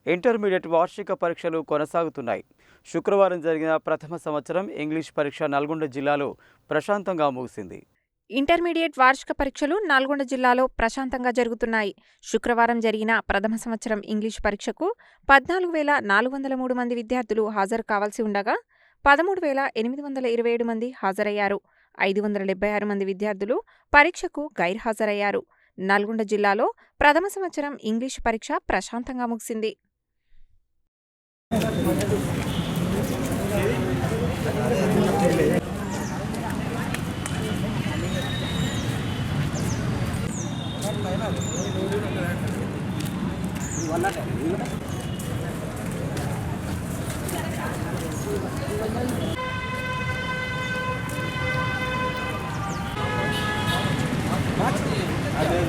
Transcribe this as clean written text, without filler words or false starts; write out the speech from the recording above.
Intermediate వార్షిక పరీక్షలు కొనసాగుతున్నాయి. శుక్రవారం జరిగిన ప్రథమ సంవత్సరం ఇంగ్లీష్ పరీక్ష నల్గొండ జిల్లాలో ప్రశాంతంగా ముగిసింది. ఇంటర్మీడియట్ వార్షిక పరీక్షలు నల్గొండ జిల్లాలో ప్రశాంతంగా జరుగుతున్నాయి. శుక్రవారం జరిగిన ప్రథమ సంవత్సరం ఇంగ్లీష్ పరీక్షకు 14,403 మంది విద్యార్థులు హాజరు కావాల్సి ఉండగా 13,827 మంది హాజరయ్యారు. 576 మంది విద్యార్థులు పరీక్షకు గైర్హాజరయ్యారు. నల్గొండ జిల్లాలో ప్రథమ సంవత్సరం ఇంగ్లీష్ పరీక్ష ప్రశాంతంగా ముగిసింది. అదే